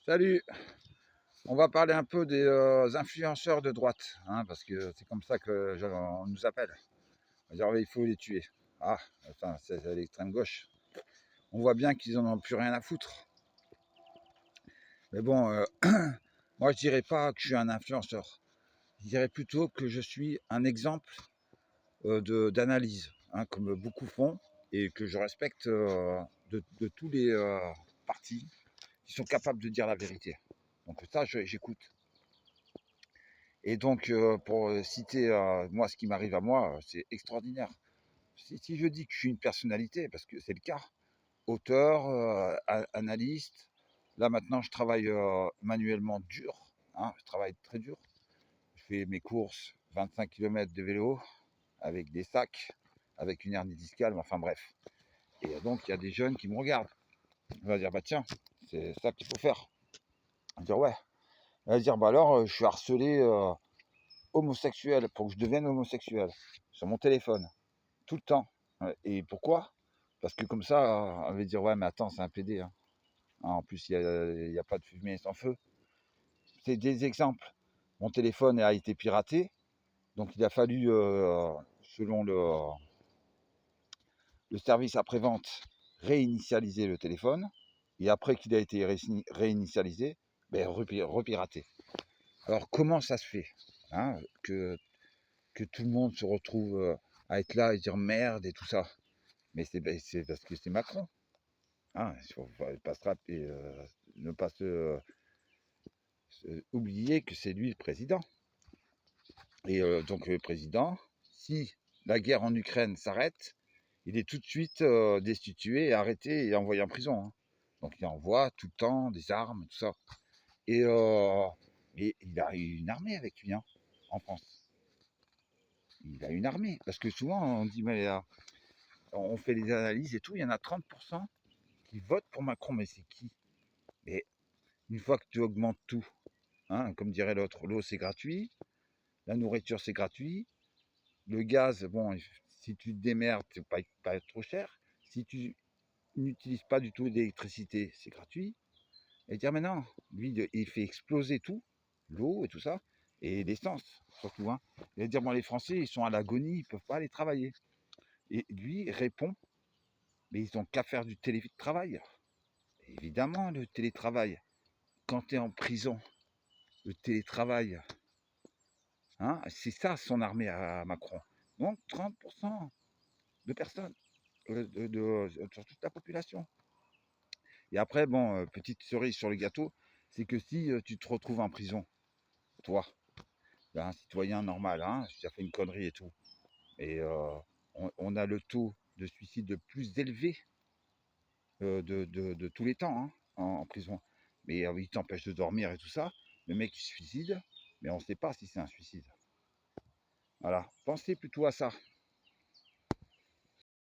Salut, on va parler un peu des influenceurs de droite, hein, parce que c'est comme ça on nous appelle. On va dire, ouais, il faut les tuer. Ah, enfin, c'est l'extrême gauche. On voit bien qu'ils en ont plus rien à foutre. Mais bon, moi je dirais pas que je suis un influenceur. Je dirais plutôt que je suis un exemple d'analyse, hein, comme beaucoup font, et que je respecte de tous les partis qui sont capables de dire la vérité. Donc ça, j'écoute. Et donc, pour citer moi ce qui m'arrive à moi, c'est extraordinaire. Si je dis que je suis une personnalité, parce que c'est le cas, auteur, analyste, là maintenant je travaille manuellement dur, hein, je travaille très dur. Je fais mes courses, 25 km de vélo, avec des sacs, avec une hernie discale, enfin bref. Et donc il y a des jeunes qui me regardent. On va dire, bah tiens, c'est ça qu'il faut faire. On va dire, ouais. On va dire, bah alors, je suis harcelé homosexuel pour que je devienne homosexuel sur mon téléphone tout le temps. Ouais. Et pourquoi? Parce que comme ça, on va dire ouais, mais attends, c'est un PD, hein. En plus, il y a pas de fumée sans feu. C'est des exemples. Mon téléphone a été piraté, donc il a fallu, selon le service après-vente, réinitialiser le téléphone. Et après qu'il a été réinitialisé, ben, repirater. Alors comment ça se fait, hein, que tout le monde se retrouve à être là et dire merde et tout ça? Mais c'est parce que c'est Macron. Hein, il ne faut pas ne pas oublier que c'est lui le président. Et donc le président, si la guerre en Ukraine s'arrête, il est tout de suite destitué, arrêté et envoyé en prison, hein. Donc il envoie tout le temps des armes, tout ça. Et, euh, et il a une armée avec lui, hein, en France. Il a une armée. Parce que souvent on dit, mais on fait des analyses et tout, il y en a 30% qui votent pour Macron, mais c'est qui? Mais une fois que tu augmentes tout, hein, comme dirait l'autre, l'eau c'est gratuit, la nourriture c'est gratuit, le gaz, bon, si tu te démerdes, c'est pas trop cher. Si tu n'utilises pas du tout d'électricité, c'est gratuit. Et dire maintenant, lui, il fait exploser tout, l'eau et tout ça, et l'essence surtout, hein. Il va dire, bon, les Français, ils sont à l'agonie, ils peuvent pas aller travailler. Et lui répond, mais ils ont qu'à faire du télétravail. Évidemment, le télétravail, quand tu es en prison, le télétravail, hein, c'est ça son armée à Macron. Donc 30% de personnes sur toute la population. Et après, bon, petite cerise sur le gâteau, c'est que si tu te retrouves en prison, toi, un citoyen normal, hein, si tu as fait une connerie et tout, et on a le taux de suicide le plus élevé de tous les temps, hein, en prison. Mais il t'empêche de dormir et tout ça. Le mec il se suicide, mais on ne sait pas si c'est un suicide. Voilà, pensez plutôt à ça.